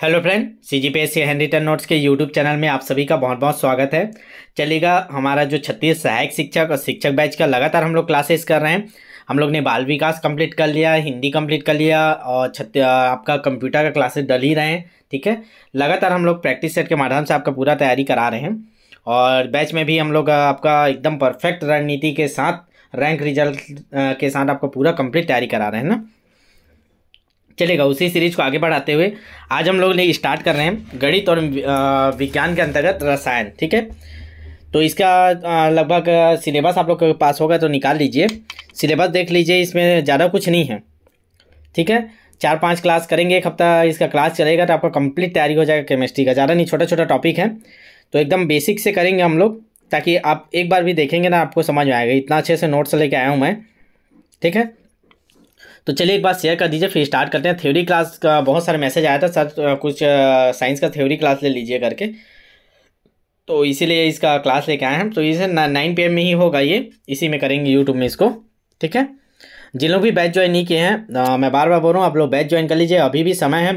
Hello friend, CGPSC handwritten notes के YouTube channel में आप सभी का बहुत बहुत स्वागत है। चलिएगा, हमारा जो 36 सहायक शिक्षक और शिक्षक बैच का लगातार हम लोग क्लासेस कर रहे हैं। हम लोग ने बाल विकास कंप्लीट कर लिया, हिंदी कंप्लीट कर लिया और आपका कंप्यूटर का क्लासेस डल ही रहे हैं। ठीक है, लगातार हम लोग प्रैक्टिस सेट के माध्यम से आपका पूरा तैयारी करा रहे हैं और बैच में भी हम लोग आपका एकदम परफेक्ट रणनीति के साथ रैंक रिजल्ट के साथ आपको पूरा कंप्लीट तैयारी करा रहे हैं ना। चलेगा, उसी सीरीज को आगे बढ़ाते हुए आज हम लोग ने स्टार्ट कर रहे हैं गणित और विज्ञान के अंतर्गत रसायन। ठीक है, तो इसका लगभग सिलेबस आप लोग के पास होगा तो निकाल लीजिए, सिलेबस देख लीजिए। इसमें ज़्यादा कुछ नहीं है। ठीक है, 4-5 क्लास करेंगे, एक हफ्ता इसका क्लास चलेगा तो आपका कंप्लीट तैयारी हो जाएगा केमिस्ट्री का। ज़्यादा नहीं, छोटा छोटा टॉपिक है तो एकदम बेसिक से करेंगे हम लोग, ताकि आप एक बार भी देखेंगे ना आपको समझ में आएगा। इतना अच्छे से नोट्स लेके आया हूँ मैं। ठीक है, तो चलिए एक बार शेयर कर दीजिए, फिर स्टार्ट करते हैं। थ्योरी क्लास का बहुत सारे मैसेज आया था सर, कुछ साइंस का थ्योरी क्लास ले लीजिए करके, तो इसीलिए इसका क्लास लेके आए हैं। तो इसे 9 PM में ही होगा, ये इसी में करेंगे यूट्यूब में इसको। ठीक है, जिन लोग भी बैच ज्वाइन नहीं किए हैं, मैं बार बार बोल रहा हूँ, आप लोग बैच ज्वाइन कर लीजिए, अभी भी समय है,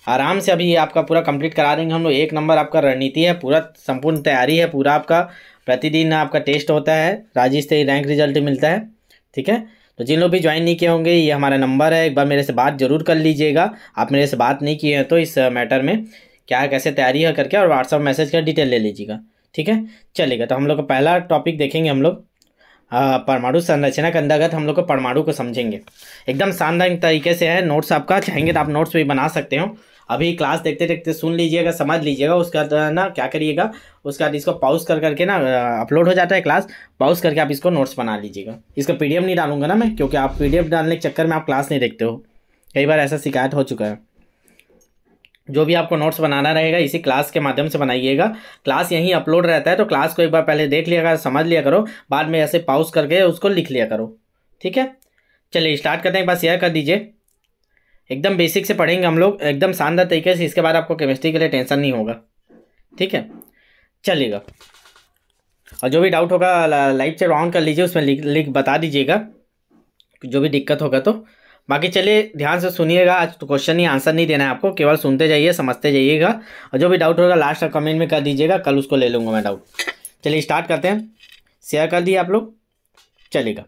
आराम से अभी आपका पूरा कंप्लीट करा देंगे हम लोग। 1 नंबर आपका रणनीति है, पूरा संपूर्ण तैयारी है, पूरा आपका प्रतिदिन आपका टेस्ट होता है, राज्य स्तरीय रैंक रिजल्ट मिलता है। ठीक है, तो जिन लोग भी ज्वाइन नहीं किए होंगे, ये हमारा नंबर है, एक बार मेरे से बात जरूर कर लीजिएगा। आप मेरे से बात नहीं किए हैं तो इस मैटर में क्या कैसे तैयारी है करके, और व्हाट्सअप मैसेज का डिटेल ले लीजिएगा। ठीक है, चलेगा। तो हम लोग का पहला टॉपिक देखेंगे हम लोग परमाणु संरचना के अंतर्गत हम लोग को परमाणु को समझेंगे। एकदम शानदार तरीके से है। नोट्स आपका चाहेंगे तो आप नोट्स भी बना सकते हो। अभी क्लास देखते देखते सुन लीजिएगा, समझ लीजिएगा, उसका ना क्या करिएगा, उसका इसको पॉज कर करके ना, अपलोड हो जाता है क्लास, पॉज करके आप इसको नोट्स बना लीजिएगा। इसका पीडीएफ नहीं डालूंगा ना मैं, क्योंकि आप पीडीएफ डालने के चक्कर में आप क्लास नहीं देखते हो, कई बार ऐसा शिकायत हो चुका है। जो भी आपको नोट्स बनाना रहेगा इसी क्लास के माध्यम से बनाइएगा। क्लास यहीं अपलोड रहता है, तो क्लास को एक बार पहले देख लिया, समझ लिया करो, बाद में ऐसे पॉज करके उसको लिख लिया करो। ठीक है, चलिए स्टार्ट करते हैं। एक बार शेयर कर दीजिए। एकदम बेसिक से पढ़ेंगे हम लोग, एकदम शानदार तरीके से। इसके बाद आपको केमिस्ट्री के लिए टेंशन नहीं होगा। ठीक है, चलिएगा। और जो भी डाउट होगा लाइव चैट ऑन कर लीजिए, उसमें लिख बता दीजिएगा जो भी दिक्कत होगा तो। बाकी चलिए ध्यान से सुनिएगा, आज तो क्वेश्चन ही आंसर नहीं देना है आपको, केवल सुनते जाइए, समझते जाइएगा, और जो भी डाउट होगा लास्ट का कमेंट में कर दीजिएगा, कल उसको ले लूँगा मैं डाउट। चलिए स्टार्ट करते हैं। शेयर कर दिए आप लोग, चलेगा।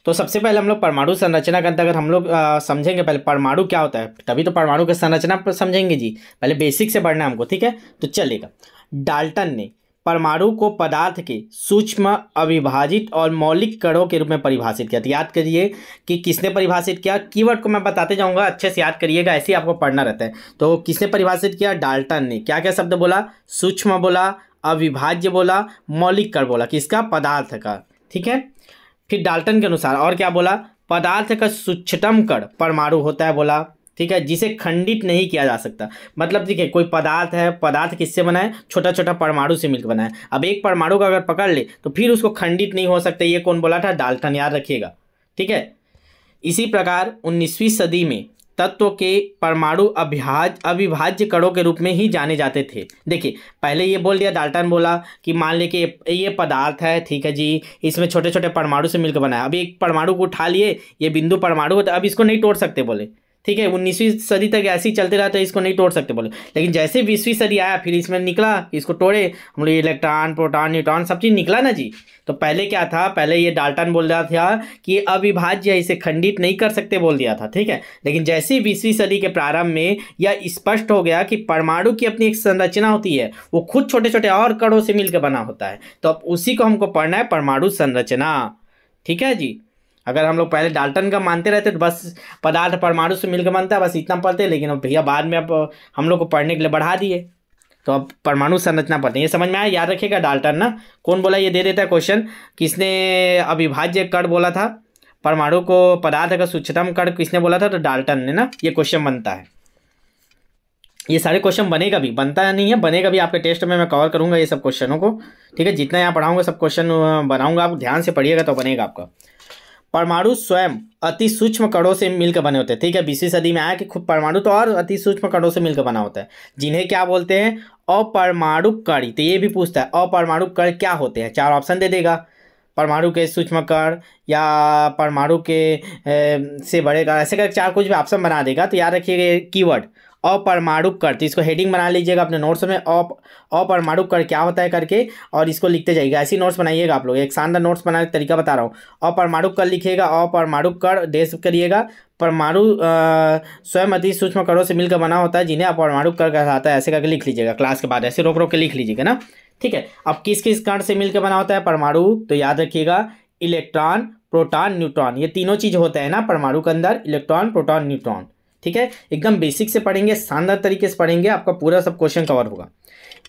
तो सबसे पहले हम लोग परमाणु संरचना के अंतर्गत हम लोग समझेंगे पहले परमाणु क्या होता है, तभी तो परमाणु की संरचना पर समझेंगे जी। पहले बेसिक से बढ़ना है हमको। ठीक है, तो चलेगा। डाल्टन ने परमाणु को पदार्थ के सूक्ष्म, अविभाजित और मौलिक कणों के रूप में परिभाषित किया। तो याद करिए कि किसने परिभाषित किया, कीवर्ड को मैं बताते जाऊंगा, अच्छे से याद करिएगा, ऐसे ही आपको पढ़ना रहता है। तो किसने परिभाषित किया, डाल्टन ने। क्या क्या शब्द बोला, सूक्ष्म बोला, अविभाज्य बोला, मौलिक कण बोला, किसका, पदार्थ का। ठीक है, फिर डाल्टन के अनुसार और क्या बोला, पदार्थ का सूक्ष्मतम कण परमाणु होता है बोला। ठीक है, जिसे खंडित नहीं किया जा सकता। मतलब देखिए, कोई पदार्थ है, पदार्थ किससे बना है, छोटा छोटा परमाणु से मिलकर बना है। अब एक परमाणु का अगर पकड़ ले तो फिर उसको खंडित नहीं हो सकता। ये कौन बोला था, डाल्टन, याद रखिएगा। ठीक है, इसी प्रकार 19वीं सदी में तत्व के परमाणु अविभाज्य कणों के रूप में ही जाने जाते थे। देखिए, पहले ये बोल दिया, डाल्टन बोला कि मान ले कि ये पदार्थ है, ठीक है जी, इसमें छोटे छोटे परमाणु से मिलकर बना है। अभी एक परमाणु को उठा लिए, ये बिंदु परमाणु है, अब इसको नहीं तोड़ सकते बोले। ठीक है, 19वीं सदी तक ऐसे ही चलते रहा, तो इसको नहीं तोड़ सकते बोले। लेकिन जैसे 20वीं सदी आया, फिर इसमें निकला, इसको तोड़े हम लोग, इलेक्ट्रॉन, प्रोटॉन, न्यूट्रॉन, सब चीज़ निकला ना जी। तो पहले क्या था, पहले ये डाल्टन बोल रहा था कि अविभाज्य, इसे खंडित नहीं कर सकते बोल दिया था। ठीक है, लेकिन जैसे ही 20वीं सदी के प्रारंभ में यह स्पष्ट हो गया कि परमाणु की अपनी एक संरचना होती है, वो खुद छोटे छोटे और कणों से मिलकर बना होता है। तो अब उसी को हमको पढ़ना है, परमाणु संरचना। ठीक है जी, अगर हम लोग पहले डाल्टन का मानते रहते तो बस पदार्थ परमाणु से मिलकर बनता है, बस इतना पढ़ते। लेकिन अब भैया बाद में अब हम लोग को पढ़ने के लिए बढ़ा दिए, तो अब परमाणु संरचना पढ़ते हैं। ये समझ में आया, याद रखिएगा। डाल्टन ना, कौन बोला, ये दे देता है क्वेश्चन, किसने अविभाज्य कण बोला था, परमाणु को पदार्थ का सूक्ष्मतम कण किसने बोला था, तो डाल्टन ने ना। ये क्वेश्चन बनता है, ये सारे क्वेश्चन बनेगा भी, बनता नहीं है, बनेगा भी। आपके टेस्ट में मैं कवर करूंगा ये सब क्वेश्चनों को। ठीक है, जितना यहाँ पढ़ाऊंगा सब क्वेश्चन बनाऊंगा, आप ध्यान से पढ़िएगा तो बनेगा आपका। परमाणु स्वयं अति सूक्ष्म कणों से मिलकर बने होते हैं। ठीक है, 20वीं सदी में आया कि खुद परमाणु तो और अति सूक्ष्म कणों से मिलकर बना होता है, जिन्हें क्या बोलते हैं, अपरमाणु कण। तो ये भी पूछता है अपरमाणु कण क्या होते हैं, 4 ऑप्शन दे देगा, परमाणु के सूक्ष्म कण या परमाणु के से बड़े कण, ऐसे कर 4 कुछ भी ऑप्शन बना देगा। तो याद रखिएगा कीवर्ड अपरमाणुक कण, तो इसको हेडिंग बना लीजिएगा अपने नोट्स में, अपरमाणुक कण क्या होता है करके, और इसको लिखते जाइएगा। ऐसी नोट्स बनाइएगा आप लोग, एक शानदार नोट्स बनाने का तरीका बता रहा हूँ। अपरमाणुक कण लिखिएगा, अपरमाणुक कण देश करिएगा। परमाणु स्वयं अति सूक्ष्म कणों से मिलकर बना होता है जिन्हें अपरमाणुक कण कहलाता है। ऐसे करके लिख लीजिएगा, क्लास के बाद ऐसे रोक रोक के लिख लीजिएगा ना, ठीक है। अब किस किस कण से मिलकर बना होता है परमाणु, तो याद रखिएगा इलेक्ट्रॉन, प्रोटॉन, न्यूट्रॉन, ये तीनों चीज होते हैं ना परमाणु के अंदर, इलेक्ट्रॉन, प्रोटॉन, न्यूट्रॉन, ठीक है। एकदम बेसिक से पढ़ेंगे, शानदार तरीके से पढ़ेंगे, आपका पूरा सब क्वेश्चन कवर होगा।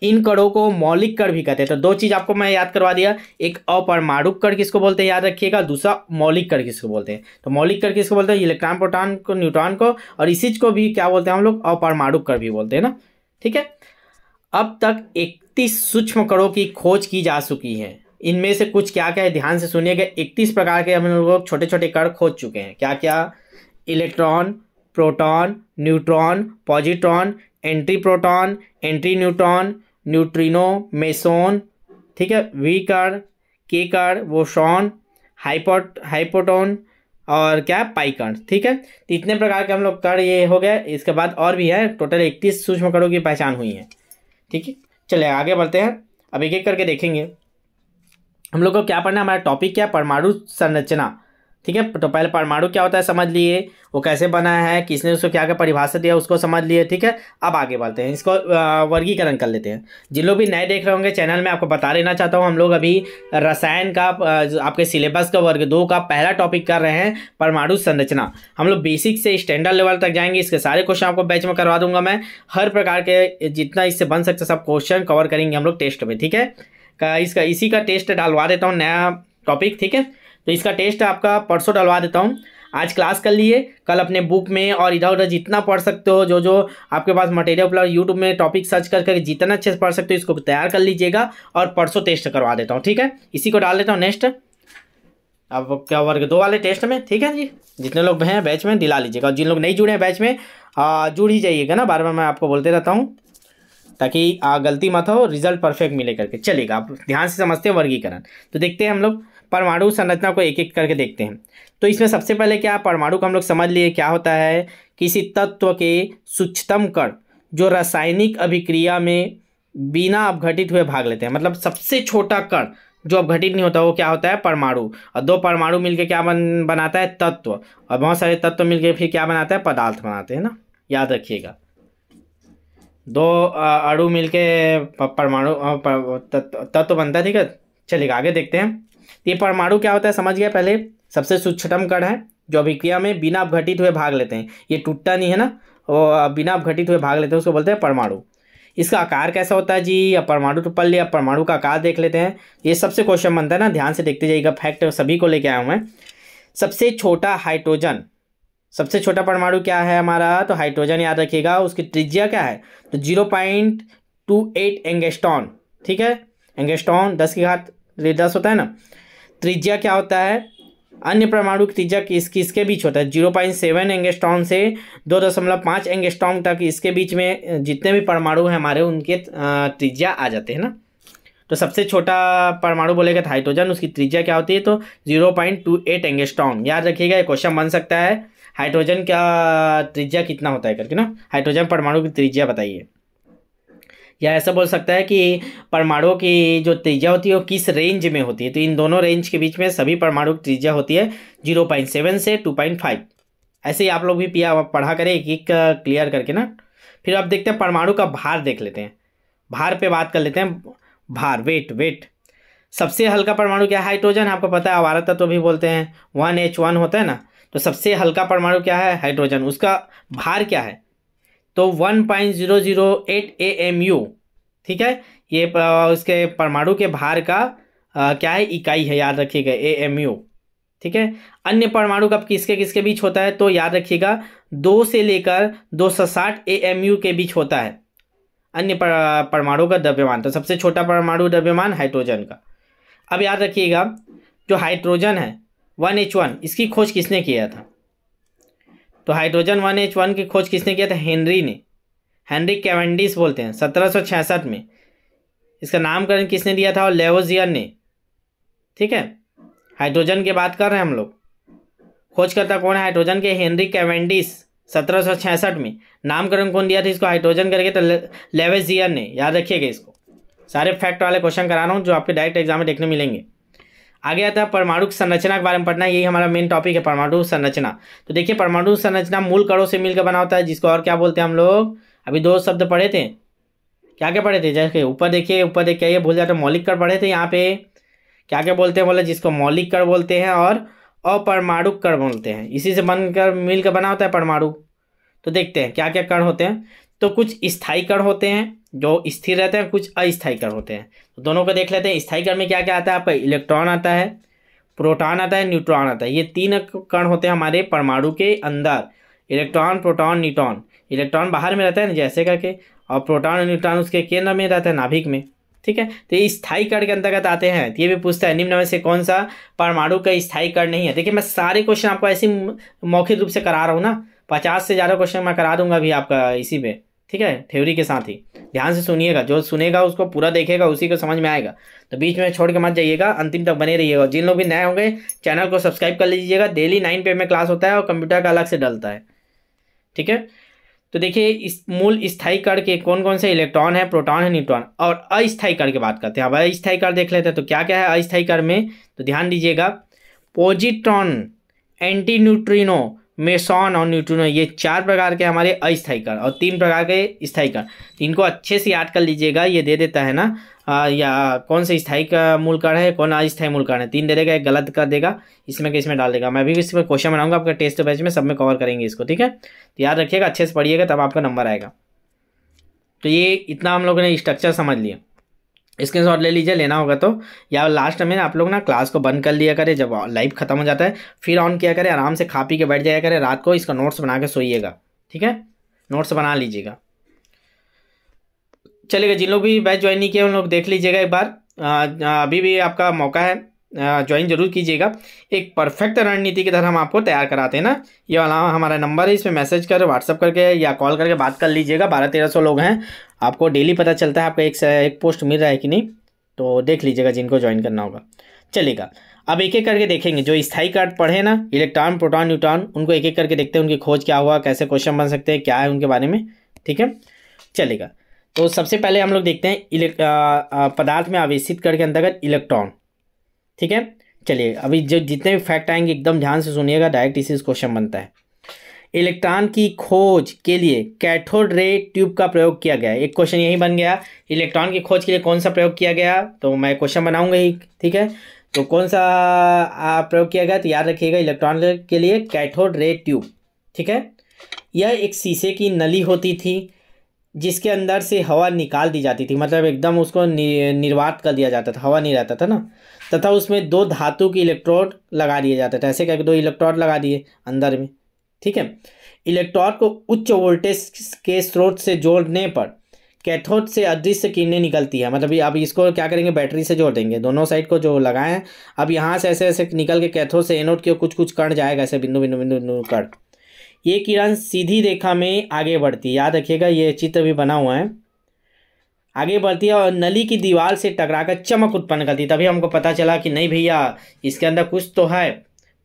इन कणों को मौलिक कण भी कहते हैं। तो दो चीज आपको मैं याद करवा दिया, एक अपरमाणुक कण किसको बोलते हैं याद रखिएगा, दूसरा मौलिक कण किसको बोलते हैं। तो मौलिक कण किसको बोलते हैं, इलेक्ट्रॉन, प्रोटॉन को, न्यूट्रॉन को, और इसी को भी क्या बोलते हैं हम लोग, अपरमाणुक कण भी बोलते हैं ना, ठीक है। अब तक 31 सूक्ष्म कणों की खोज की जा चुकी है। इनमें से कुछ क्या क्या है ध्यान से सुनिएगा। 31 प्रकार के हम लोग छोटे छोटे कण खोज चुके हैं। क्या क्या, electron, proton, neutron, positron, anti proton, anti neutron, neutrino, meson, ठीक है, वी कण, के कण, बोसॉन, हाइपोटोन और क्या पाई कण, ठीक है। तो इतने प्रकार के हम लोग कण ये हो गए। इसके बाद और भी है, टोटल 31 सूक्ष्म कणों की पहचान हुई है, ठीक है। चलिए आगे बढ़ते हैं, अब एक एक करके देखेंगे। हम लोग को क्या पढ़ना है, हमारा टॉपिक क्या है, परमाणु संरचना, ठीक है। तो पहले परमाणु क्या होता है समझ लिए, वो कैसे बना है, किसने उसको क्या क्या परिभाषा दिया उसको समझ लिए, ठीक है। अब आगे बढ़ते हैं, इसको वर्गीकरण कर लेते हैं। जिन लोग भी नए देख रहे होंगे चैनल में, आपको बता देना चाहता हूँ, हम लोग अभी रसायन का आपके सिलेबस का वर्ग 2 का पहला टॉपिक कर रहे हैं, परमाणु संरचना। हम लोग बेसिक से स्टैंडर्ड लेवल तक जाएंगे। इसके सारे क्वेश्चन आपको बैच में करवा दूंगा मैं, हर प्रकार के जितना इससे बन सकता सब क्वेश्चन कवर करेंगे हम लोग टेस्ट में, ठीक है। इसी का टेस्ट डालवा देता हूँ, नया टॉपिक, ठीक है। तो इसका टेस्ट आपका परसों डलवा देता हूँ। आज क्लास कर लिए, कल अपने बुक में और इधर उधर जितना पढ़ सकते हो, जो जो आपके पास मटेरियल उपलब्ध, यूट्यूब में टॉपिक सर्च करके जितना अच्छे से पढ़ सकते हो इसको तैयार कर लीजिएगा, और परसों टेस्ट करवा देता हूँ, ठीक है। इसी को डाल देता हूँ नेक्स्ट, अब क्या वर्ग 2 वाले टेस्ट में, ठीक है जी। जितने लोग हैं बैच में दिला लीजिएगा, और जिन लोग नहीं जुड़े हैं बैच में जुड़ ही जाइएगा ना, बार बार मैं आपको बोलते रहता हूँ ताकि गलती मत हो, रिजल्ट परफेक्ट मिले करके। चलेगा, आप ध्यान से समझते हैं वर्गीकरण। तो देखते हैं हम लोग परमाणु संरचना को एक एक करके देखते हैं। तो इसमें सबसे पहले क्या, परमाणु को हम लोग समझ लिए क्या होता है, किसी तत्व के सूक्ष्मतम कण जो रासायनिक अभिक्रिया में बिना अपघटित हुए भाग लेते हैं। मतलब सबसे छोटा कण जो अपघटित नहीं होता वो क्या होता है, परमाणु। और दो परमाणु मिलकर क्या बनाता है, तत्व। और बहुत सारे तत्व मिलकर फिर क्या बनाता है, पदार्थ बनाते हैं ना, याद रखिएगा। दो अणु मिलके परमाणु तत्व बनता है, ठीक है। चलिए आगे देखते हैं। ये परमाणु क्या होता है समझ गया पहले, सबसे सूक्ष्मतम कण है जो अभिक्रिया में बिना अपघटित हुए भाग लेते हैं। ये टूटता नहीं है ना, वो बिना अपघटित हुए भाग लेते हैं, उसको बोलते हैं परमाणु। इसका आकार कैसा होता है जी, अब परमाणु तो पढ़ लिया, परमाणु का आकार देख लेते हैं। ये सबसे क्वेश्चन बनता है ना, ध्यान से देखते जाइएगा, फैक्ट सभी को लेके आया हूँ मैं। सबसे छोटा हाइड्रोजन, सबसे छोटा परमाणु क्या है हमारा, तो हाइड्रोजन याद रखिएगा। उसकी त्रिज्या क्या है, तो 0.28 एंगस्ट्रॉन, ठीक है। एंगस्ट्रॉन 10 होता है ना। त्रिज्या क्या होता है, अन्य परमाणु की त्रिज्या किसके बीच होता है, 0.7 एंगस्ट्रॉन से 2.5 एंगस्ट्रॉन तक, इसके बीच में जितने भी परमाणु हैं हमारे उनके त्रिज्या आ जाते हैं ना। तो सबसे छोटा परमाणु बोलेगा तो हाइड्रोजन, उसकी त्रिज्या क्या होती है, तो 0.28 एंगस्ट्रॉन। याद रखिएगा, ये क्वेश्चन बन सकता है, हाइड्रोजन का त्रिज्या कितना होता है करके ना, हाइड्रोजन परमाणु की त्रिज्या बताइए। या ऐसा बोल सकता है कि परमाणुओं की जो त्रिज्या होती है वो किस रेंज में होती है, तो इन दोनों रेंज के बीच में सभी परमाणु की त्रिज्या होती है 0.7 से 2.5। ऐसे ही आप लोग भी पढ़ा करें एक एक क्लियर करके ना। फिर अब देखते हैं परमाणु का भार देख लेते हैं, भार पे बात कर लेते हैं। भार, वेट। सबसे हल्का परमाणु क्या है, हाइड्रोजन। आपको पता है आवारा तत्व भी बोलते हैं, 1H1 होता है ना। तो सबसे हल्का परमाणु क्या है, हाइड्रोजन। उसका भार क्या है, तो 1.008 AMU, ठीक है। ये उसके परमाणु के भार का क्या है, इकाई है, याद रखिएगा, AMU, ठीक है। अन्य परमाणु का किसके किसके बीच होता है, तो याद रखिएगा 2 से लेकर 260 AMU के बीच होता है अन्य परमाणु का द्रव्यमान। तो सबसे छोटा परमाणु द्रव्यमान हाइड्रोजन का। अब याद रखिएगा जो हाइड्रोजन है 1H1, इसकी खोज किसने किया था, तो हाइड्रोजन 1H1 की खोज किसने किया था, हेनरी ने। हेनरी कैवेंडिश बोलते हैं, 1766 में। इसका नामकरण किसने दिया था, और लेवोजियर ने, ठीक है। हाइड्रोजन की बात कर रहे हैं हम लोग, खोजकर्ता कौन है हाइड्रोजन के, हेनरी कैवेंडिश, 1766 में। नामकरण कौन दिया था इसको हाइड्रोजन करके? तो लेवेजियर ने। याद रखिएगा इसको। सारे फैक्ट वाले क्वेश्चन करा रहा हूँ जो आपके डायरेक्ट एग्जाम में देखने मिलेंगे। आगे आता है परमाणु संरचना के बारे में पढ़ना। यही हमारा मेन टॉपिक है, परमाणु संरचना। तो देखिए, परमाणु संरचना मूल कणों से मिलकर बना होता है, जिसको और क्या बोलते हैं हम लोग? अभी 2 शब्द पढ़े थे, क्या क्या पढ़े थे? जैसे ऊपर देखिए, ऊपर देख के ये भूल जाते, मौलिक कण पढ़े थे। यहाँ पे क्या क्या बोलते हैं? बोले जिसको मौलिक कण बोलते हैं और अपरमाणुक कण बोलते हैं। इसी से बनकर मिलकर बना होता है परमाणु। तो देखते हैं क्या क्या कण होते हैं। तो कुछ स्थायी कण होते हैं जो स्थिर रहते हैं, कुछ अस्थायी कण होते हैं। तो दोनों को देख लेते हैं। स्थायी कण में क्या क्या आता है आपका? इलेक्ट्रॉन आता है, प्रोटॉन आता है, न्यूट्रॉन आता है। ये 3 कण होते हैं हमारे परमाणु के अंदर। Electron, proton, neutron. इलेक्ट्रॉन बाहर में रहता है ना जैसे करके, और प्रोटॉन और न्यूट्रॉन उसके केंद्र में रहता है, नाभिक में। ठीक है, तो ये स्थायी कण के अंतर्गत आते हैं। तो ये भी पूछता है निम्न में से कौन सा परमाणु का स्थायी कण नहीं है। देखिए, मैं सारे क्वेश्चन आपको ऐसे मौखिक रूप से करा रहा हूँ ना। 50 से ज़्यादा क्वेश्चन मैं करा दूंगा अभी आपका इसी पे। ठीक है, थ्योरी के साथ ही। ध्यान से सुनिएगा, जो सुनेगा उसको पूरा देखेगा, उसी को समझ में आएगा। तो बीच में छोड़ के मत जाइएगा, अंतिम तक बने रहिएगा। जिन लोग भी नए होंगे चैनल को सब्सक्राइब कर लीजिएगा। डेली 9 PM में क्लास होता है और कंप्यूटर का अलग से डलता है। ठीक है, तो देखिए, इस मूल स्थायी कण के कौन कौन से? इलेक्ट्रॉन है, प्रोटॉन है, न्यूट्रॉन। और अस्थायी कण की बात करते हैं। अब अस्थायी कण देख लेते हैं। तो क्या क्या है अस्थायी कण में? तो ध्यान दीजिएगा, पॉजिट्रॉन, एंटी न्यूट्रिनो, मेसॉन और न्यूट्रिनो। ये 4 प्रकार के हमारे अस्थायी कण और 3 प्रकार के स्थायी कण। इनको अच्छे से याद कर लीजिएगा। ये दे देता है ना या कौन से स्थायी का मूल कण है, कौन अस्थायी मूल कण है। 3 दे देगा, एक गलत कर देगा, इसमें के इसमें डाल देगा। मैं भी इसमें क्वेश्चन बनाऊंगा आपका टेस्ट बैच में, सब में कवर करेंगे इसको। ठीक है, तो याद रखिएगा, अच्छे से पढ़िएगा, तब आपका नंबर आएगा। तो ये इतना हम लोगों ने स्ट्रक्चर समझ लिया। स्क्रीनशॉट ले लीजिए, लेना होगा तो। या लास्ट में आप लोग ना क्लास को बंद कर लिया करें जब लाइव खत्म हो जाता है, फिर ऑन किया करें, आराम से खा पी के बैठ जाया करें। रात को इसका नोट्स बना के सोइएगा। ठीक है, नोट्स बना लीजिएगा। चलेगा, जिन लोग भी बैच ज्वाइन नहीं किया उन लोग देख लीजिएगा एक बार। अभी भी आपका मौका है, ज्वाइन जरूर कीजिएगा। एक परफेक्ट रणनीति की तरह हम आपको तैयार कराते हैं ना। ये वाला हमारा नंबर है, इस पर मैसेज कर, व्हाट्सअप करके या कॉल करके बात कर लीजिएगा। 1200-1300 लोग हैं, आपको डेली पता चलता है आपका एक पोस्ट मिल रहा है कि नहीं। तो देख लीजिएगा जिनको ज्वाइन करना होगा। चलेगा, अब एक एक करके देखेंगे। जो स्थायी कण पढ़े ना, इलेक्ट्रॉन, प्रोटॉन, न्यूट्रॉन, उनको एक एक करके देखते हैं। उनकी खोज क्या हुआ, कैसे क्वेश्चन बन सकते हैं, क्या है उनके बारे में। ठीक है, चलेगा। तो सबसे पहले हम लोग देखते हैं पदार्थ में आवेशित कण के अंतर्गत इलेक्ट्रॉन। ठीक है, चलिए अभी जो जितने भी फैक्ट आएंगे एकदम ध्यान से सुनिएगा, डायरेक्ट इसी से क्वेश्चन बनता है। इलेक्ट्रॉन की खोज के लिए कैथोड रे ट्यूब का प्रयोग किया गया। एक क्वेश्चन यही बन गया, इलेक्ट्रॉन की खोज के लिए कौन सा प्रयोग किया गया। तो मैं क्वेश्चन बनाऊंगा ही। ठीक है, तो कौन सा प्रयोग किया गया? तो याद रखिएगा, इलेक्ट्रॉन के लिए कैथोड रे ट्यूब। ठीक है, यह एक शीशे की नली होती थी जिसके अंदर से हवा निकाल दी जाती थी, मतलब एकदम उसको निर्वात कर दिया जाता था, हवा नहीं रहता था ना। तथा उसमें 2 धातु की इलेक्ट्रोड लगा दिए जाते थे। ऐसे करके 2 इलेक्ट्रोड लगा दिए अंदर में। ठीक है, इलेक्ट्रोड को उच्च वोल्टेज के स्रोत से जोड़ने पर कैथोड से अदृश्य किरणें निकलती है। मतलब अब इसको क्या करेंगे, बैटरी से जोड़ देंगे दोनों साइड को जो लगाए हैं। अब यहाँ से ऐसे ऐसे निकल के कैथोड से एनोड की कुछ कुछ कण जाएगा, ऐसे बिंदु बिंदु बिंदु बिंदु कण। ये किरण सीधी रेखा में आगे बढ़ती है। याद रखिएगा, ये चित्र भी बना हुआ है। आगे बढ़ती है और नली की दीवार से टकराकर चमक उत्पन्न करती है। तभी हमको पता चला कि नहीं भैया, इसके अंदर कुछ तो है,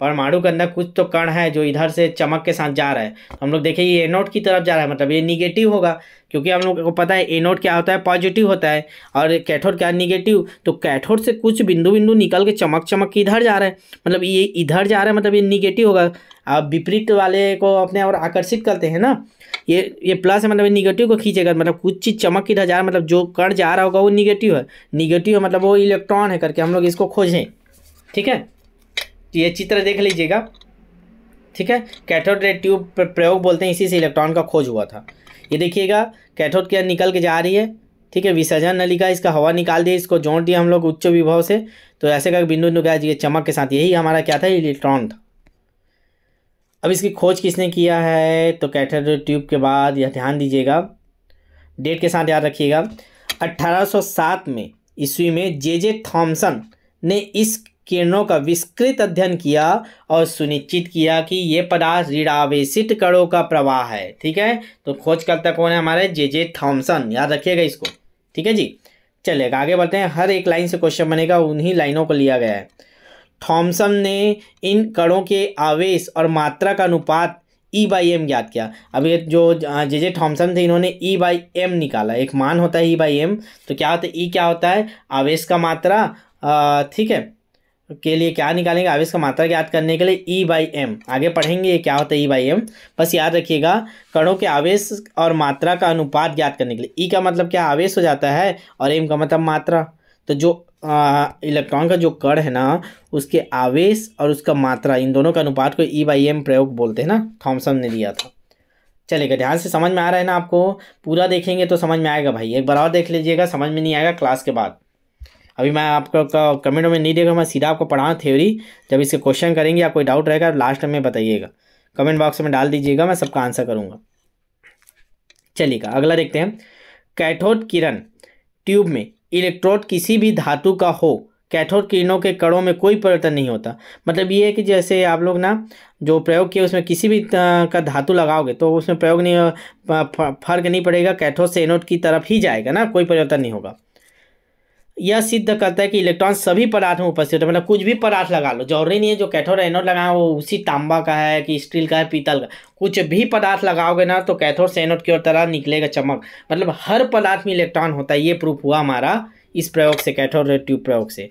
परमाणु के अंदर कुछ तो कण है जो इधर से चमक के साथ जा रहा है। तो हम लोग देखें ये एनोड की तरफ जा रहा है, मतलब ये निगेटिव होगा, क्योंकि हम लोग को पता है एनोड क्या होता है, पॉजिटिव होता है, और कैथोड क्या, निगेटिव। तो कैथोड से कुछ बिंदु बिंदु निकल के चमक चमक के इधर जा रहा है, मतलब ये इधर जा रहा है, मतलब ये निगेटिव होगा। आप विपरीत वाले को अपने और आकर्षित करते हैं ना, ये प्लस है, मतलब ये निगेटिव को खींचेगा, मतलब कुछ चीज़ चमक इधर जा रहा है, मतलब जो कण जा रहा होगा वो निगेटिव है। निगेटिव है मतलब वो इलेक्ट्रॉन है करके हम लोग इसको खोजें। ठीक है, तो ये चित्र देख लीजिएगा। ठीक है, कैथोड रे ट्यूब प्रयोग बोलते हैं, इसी से इलेक्ट्रॉन का खोज हुआ था। ये देखिएगा, कैथोड क्या निकल के जा रही है। ठीक है, विसर्जन नलिका, इसका हवा निकाल दी, इसको जोड़ दिया हम लोग उच्च विभव से। तो ऐसे का बिंदु बिंदु गया जी चमक के साथ, यही हमारा क्या था, इलेक्ट्रॉन था। अब इसकी खोज किसने किया है? तो कैथोड रे ट्यूब के बाद, यह ध्यान दीजिएगा, डेट के साथ याद रखिएगा, 1807 में ईस्वी में जे थॉमसन ने इस किरणों का विस्तृत अध्ययन किया और सुनिश्चित किया कि ये पदार्थ ऋणावेशित कणों का प्रवाह है। ठीक है, तो खोजकर्ता कौन है हमारे? जे थॉमसन, याद रखिएगा इसको। ठीक है जी, चलेगा आगे बढ़ते हैं। हर एक लाइन से क्वेश्चन बनेगा, उन्हीं लाइनों को लिया गया है। थॉमसन ने इन कणों के आवेश और मात्रा का अनुपात E/m ज्ञात किया। अब ये जो जे थॉमसन थे इन्होंने E/m निकाला, एक मान होता है E/m। तो क्या होता है, E क्या होता है, आवेश का मात्रा, ठीक है, के लिए क्या निकालेंगे, आवेश का मात्रा ज्ञात करने के लिए E/m। आगे पढ़ेंगे ये क्या होता है E/m, बस याद रखिएगा कणों के आवेश और मात्रा का अनुपात ज्ञात करने के लिए। E का मतलब क्या, आवेश हो जाता है, और m का मतलब मात्रा। तो जो इलेक्ट्रॉन का जो कण है ना, उसके आवेश और उसका मात्रा, इन दोनों का अनुपात को E/m प्रयोग बोलते हैं ना, थॉमसन ने दिया था। चलेगा, ध्यान से समझ में आ रहा है ना आपको, पूरा देखेंगे तो समझ में आएगा भाई। एक बार और देख लीजिएगा, समझ में नहीं आएगा क्लास के बाद। अभी मैं आपको कमेंट में नहीं देगा, मैं सीधा आपको पढ़ाऊँ थ्योरी। जब इसके क्वेश्चन करेंगे या कोई डाउट रहेगा लास्ट में बताइएगा, कमेंट बॉक्स में डाल दीजिएगा, मैं सबका आंसर करूँगा। चलिएगा अगला देखते हैं। कैथोड किरण ट्यूब में इलेक्ट्रोड किसी भी धातु का हो, कैथोड किरणों के कणों में कोई परिवर्तन नहीं होता। मतलब ये है कि जैसे आप लोग ना जो प्रयोग किए उसमें किसी भी का धातु लगाओगे तो उसमें प्रयोग नहीं, फर्क नहीं पड़ेगा, कैथोड से एनोड की तरफ ही जाएगा ना, कोई परिवर्तन नहीं होगा। यह सिद्ध करता है कि इलेक्ट्रॉन सभी पदार्थ में उपस्थित होता है। मतलब कुछ भी पदार्थ लगा लो, जरूरी नहीं है जो कैथोड एनोड लगाए वो उसी तांबा का है कि स्टील का है, पीतल का, कुछ भी पदार्थ लगाओगे ना तो कैथोड से एनोड की ओर तरह निकलेगा चमक। मतलब हर पदार्थ में इलेक्ट्रॉन होता है, ये प्रूफ हुआ हमारा इस प्रयोग से, कैथोड ट्यूब प्रयोग से,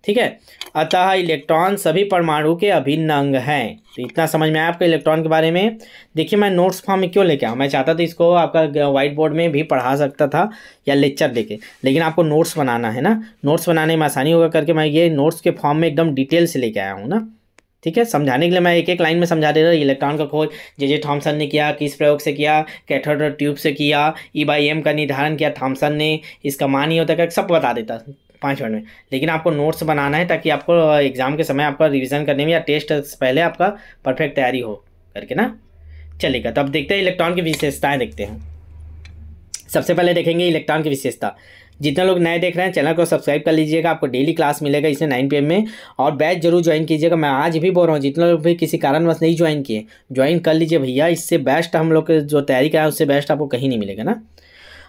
ठीक है। अतः इलेक्ट्रॉन सभी परमाणु के अभिन्न अंग हैं। तो इतना समझ में आया आपको इलेक्ट्रॉन के बारे में। देखिए मैं नोट्स फॉर्म में क्यों लेके आऊँ, मैं चाहता था इसको आपका व्हाइट बोर्ड में भी पढ़ा सकता था या लेक्चर देके, लेकिन आपको नोट्स बनाना है ना, नोट्स बनाने में आसानी होगा करके मैं ये नोट्स के फॉर्म में एकदम डिटेल से लेके आया हूँ ना, ठीक है। समझाने के लिए मैं एक एक लाइन में समझा दे रहा हूँ। इलेक्ट्रॉन का खोज जे थॉमसन ने किया, किस प्रयोग से किया, कैथोड ट्यूब से किया, E/m का निर्धारण किया थॉमसन ने, इसका मान ही होता है, सब बता देता 5 मिनट में। लेकिन आपको नोट्स बनाना है ताकि आपको एग्जाम के समय आपका रिवीजन करने में या टेस्ट से पहले आपका परफेक्ट तैयारी हो करके ना। चलेगा, तो अब देखते हैं इलेक्ट्रॉन की विशेषताएं देखते हैं। सबसे पहले देखेंगे इलेक्ट्रॉन की विशेषता। जितने लोग नए देख रहे हैं चैनल को सब्सक्राइब कर लीजिएगा, आपको डेली क्लास मिलेगा इसमें 9 PM में, और बैच जरूर ज्वाइन कीजिएगा। मैं आज भी बोल रहा हूँ जितने लोग भी किसी कारणवश नहीं ज्वाइन किए, ज्वाइन कर लीजिए भैया, इससे बेस्ट हम लोग जो तैयारी कराए उससे बेस्ट आपको कहीं नहीं मिलेगा ना।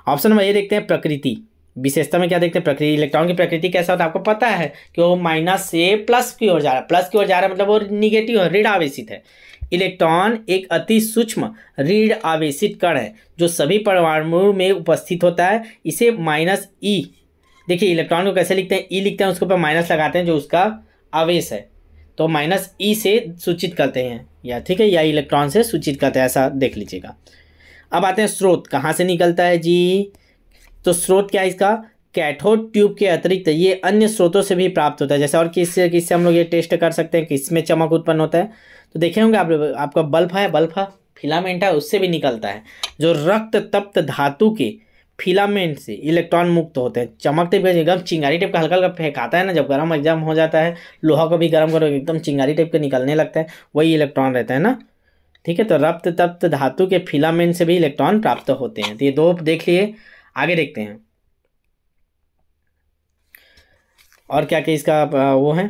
ऑप्शन नंबर ये देखते हैं प्रकृति। विशेषता में क्या देखते हैं, प्रकृति। इलेक्ट्रॉन की प्रकृति कैसा होता है आपको पता है कि वो माइनस से प्लस की ओर जा रहा है, प्लस की ओर जा रहा है मतलब वो निगेटिव है, ऋण आवेशित है। इलेक्ट्रॉन एक अति सूक्ष्म ऋण आवेशित कण है जो सभी परमाणु में उपस्थित होता है। इसे -e, देखिए इलेक्ट्रॉन को कैसे लिखते हैं, E लिखते हैं, उसके ऊपर माइनस लगाते हैं जो उसका आवेश है, तो -e से सूचित करते हैं या, ठीक है, या इलेक्ट्रॉन से सूचित करते हैं, ऐसा देख लीजिएगा। अब आते हैं स्रोत, कहाँ से निकलता है जी, तो स्रोत क्या है इसका, कैथोड ट्यूब के अतिरिक्त ये अन्य स्रोतों से भी प्राप्त होता है। जैसे और किससे हम लोग ये टेस्ट कर सकते हैं कि इसमें चमक उत्पन्न होता है, तो देखे होंगे आप, आपका बल्ब है, फिलामेंट है, उससे भी निकलता है। जो रक्त तप्त धातु के फिलामेंट से इलेक्ट्रॉन मुक्त होते हैं। चमक टाइप का एकदम चिंगारी टाइप का हल्का हल्का फेंकाता है ना, जब गर्म एग्जाम हो जाता है, लोहा को भी गर्म करो एकदम चिंगारी टाइप का निकलने लगता है, वही इलेक्ट्रॉन रहता है ना, ठीक है। तो रक्त तप्त धातु के फिलामेंट से भी इलेक्ट्रॉन प्राप्त होते हैं। तो ये दो देख लिए, आगे देखते हैं और क्या क्या इसका वो है,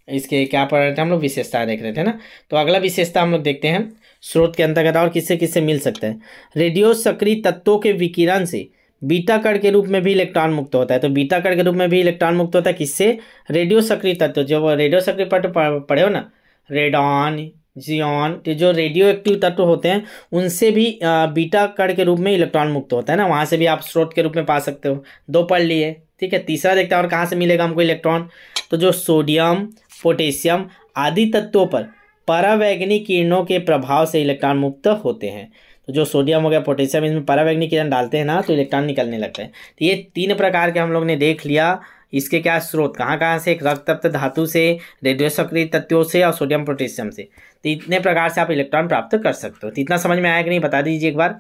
इसके क्या पढ़ रहे थे हम लोग, विशेषता देख रहे थे ना। तो अगला विशेषता हम लोग देखते हैं स्रोत के अंतर्गत और किससे किससे मिल सकता है। रेडियो सक्रिय तत्वों के विकिरण से बीटा कण के रूप में भी इलेक्ट्रॉन मुक्त होता है। तो बीटा कण के रूप में भी इलेक्ट्रॉन मुक्त होता है किससे, रेडियो सक्रिय तत्व, जो रेडियो सक्रिय पढ़े हो ना, रेडॉन, जियोन, तो जो रेडियो एक्टिव तत्व होते हैं उनसे भी बीटा कण के रूप में इलेक्ट्रॉन मुक्त होता है ना, वहाँ से भी आप स्रोत के रूप में पा सकते हो। 2 पढ़ लिए, ठीक है। तीसरा देखते हैं और कहाँ से मिलेगा हमको इलेक्ट्रॉन, तो जो सोडियम, पोटेशियम आदि तत्वों पर परावैंगनिक किरणों के प्रभाव से इलेक्ट्रॉन मुक्त होते हैं। तो जो सोडियम हो गया, पोटेशियम, इसमें परावैंगनिक किरण डालते हैं ना तो इलेक्ट्रॉन निकलने लगता है। तो ये 3 प्रकार के हम लोग ने देख लिया। इसके क्या स्रोत कहाँ कहाँ से, एक रक्त तप्त धातु से, रेडियो सक्रिय तत्वों से और सोडियम पोटेशियम से। तो इतने प्रकार से आप इलेक्ट्रॉन प्राप्त कर सकते हो। तो इतना समझ में आया कि नहीं बता दीजिए एक बार,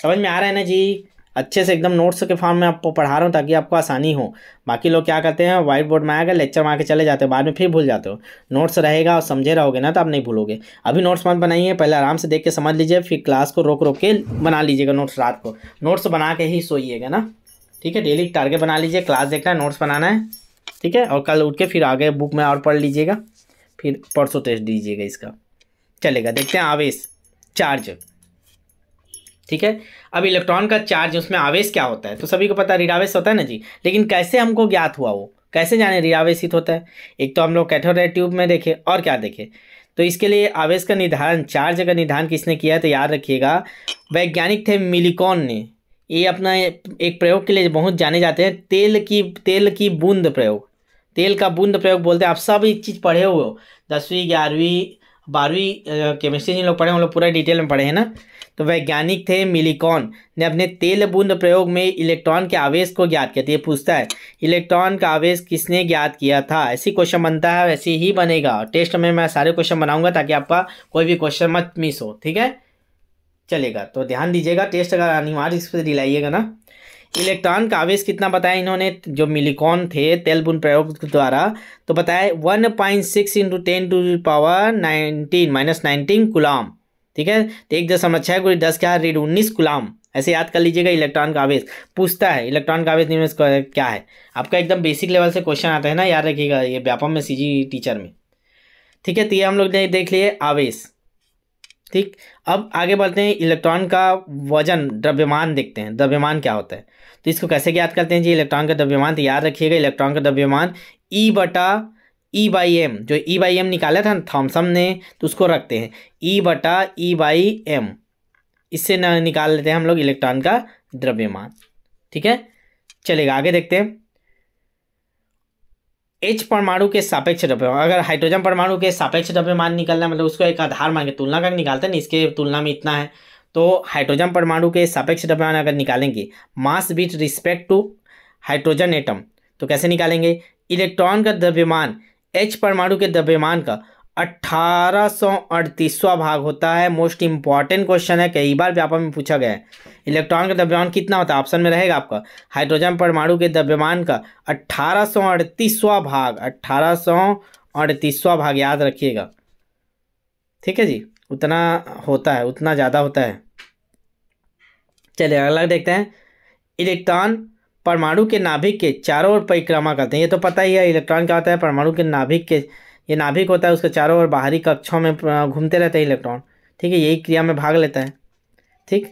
समझ में आ रहा है ना जी, अच्छे से एकदम नोट्स के फॉर्म में आपको पढ़ा रहा हूँ ताकि आपको आसानी हो। बाकी लोग क्या करते हैं, व्हाइट बोर्ड में आएगा लेक्चर में आके चले जाते हैं, बाद में फिर भूल जाते हो। नोट्स रहेगा और समझे रहोगे ना तो आप नहीं भूलोगे। अभी नोट्स मत बनाइए, पहले आराम से देख के समझ लीजिए, फिर क्लास को रोक रोक के बना लीजिएगा नोट्स। रात को नोट्स बना के ही सोइएगा ना, ठीक है। डेली टारगेट बना लीजिए, क्लास देखना है, नोट्स बनाना है, ठीक है। और कल उठ के फिर आगे बुक में और पढ़ लीजिएगा, फिर परसों टेस्ट दीजिएगा इसका। चलेगा, देखते हैं आवेश, चार्ज, ठीक है। अब इलेक्ट्रॉन का चार्ज, उसमें आवेश क्या होता है, तो सभी को पता है ऋणावेश होता है ना जी, लेकिन कैसे हमको ज्ञात हुआ, वो कैसे जाने ऋणावेशित होता है। एक तो हम लोग कैथोड रे ट्यूब में देखे और क्या देखे, तो इसके लिए आवेश का निर्धारण, चार्ज का निर्धारण किसने किया है? तो याद रखिएगा वैज्ञानिक थे मिलिकॉन ने। ये अपना एक प्रयोग के लिए बहुत जाने जाते हैं, तेल की बूंद प्रयोग, तेल का बूंद प्रयोग बोलते हैं। आप सब ये चीज़ पढ़े हुए हो, 10वीं 11वीं 12वीं केमिस्ट्री जिन लोग पढ़े हम लोग पूरा डिटेल में पढ़े हैं ना। तो वैज्ञानिक थे मिलिकॉन ने अपने तेल बूंद प्रयोग में इलेक्ट्रॉन के आवेश को ज्ञात किया था। ये पूछता है इलेक्ट्रॉन का आवेश किसने ज्ञात किया था, ऐसी क्वेश्चन बनता है, वैसे ही बनेगा। टेस्ट में मैं सारे क्वेश्चन बनाऊंगा ताकि आपका कोई भी क्वेश्चन मत मिस हो, ठीक है, चलेगा। तो ध्यान दीजिएगा, टेस्ट अगर अनिवार्य इस पर दिलाइएगा ना। इलेक्ट्रॉन का आवेश कितना बताया इन्होंने, जो मिलिकॉन थे तेल बूंद प्रयोग द्वारा, तो बताया 1.6 × 10⁻19 -19 कूलाम, ठीक है। तो 1.6 × 10⁻19 कूलाम, ऐसे याद कर लीजिएगा इलेक्ट्रॉन का आवेश। पूछता है इलेक्ट्रॉन का आवेश निम्न क्या है, आपका एकदम बेसिक लेवल से क्वेश्चन आता है ना, याद रखिएगा, ये व्यापम में सीजी टीचर में, ठीक है। तो ये हम लोग देख लिए आवेश, ठीक। अब आगे बढ़ते हैं, इलेक्ट्रॉन का वजन, द्रव्यमान देखते हैं, द्रव्यमान क्या होता है। तो इसको कैसे ज्ञात करते हैं जी, इलेक्ट्रॉन का द्रव्यमान। तो याद रखिएगा इलेक्ट्रॉन का द्रव्यमान E/E/m, जो E/m निकाला था थॉमसन ने, तो उसको रखते हैं E/E/m, इससे निकाल लेते हैं हम लोग इलेक्ट्रॉन का द्रव्यमान, ठीक है। चलेगा, आगे देखते हैं। H परमाणु के सापेक्ष द्रव्यमान, अगर हाइड्रोजन परमाणु के सापेक्ष द्रव्यमान निकालना, मतलब उसको एक आधार मान के तुलना करके निकालते हैं ना, इसके तुलना में इतना है, तो हाइड्रोजन परमाणु के सापेक्ष द्रव्यमान अगर निकालेंगे, mass with respect to hydrogen atom, तो कैसे निकालेंगे। इलेक्ट्रॉन का द्रव्यमान H परमाणु के द्रव्यमान का 1838वां भाग होता है। मोस्ट इंपॉर्टेंट क्वेश्चन है, कई बार व्यापक में पूछा गया है। इलेक्ट्रॉन का द्रव्यमान कितना होता है, ऑप्शन में रहेगा आपका हाइड्रोजन परमाणु के द्रव्यमान का 1838वां भाग, 1838वां भाग याद रखिएगा, ठीक है जी, उतना होता है, उतना ज़्यादा होता है। चलिए अगला देखते हैं। इलेक्ट्रॉन परमाणु के नाभिक के चारों ओर परिक्रमा करते हैं, ये तो पता ही है। इलेक्ट्रॉन क्या होता है, परमाणु के नाभिक के, ये नाभिक होता है, उसके चारों ओर बाहरी कक्षों में घूमते रहते हैं इलेक्ट्रॉन, ठीक है, यही क्रिया में भाग लेता है, ठीक।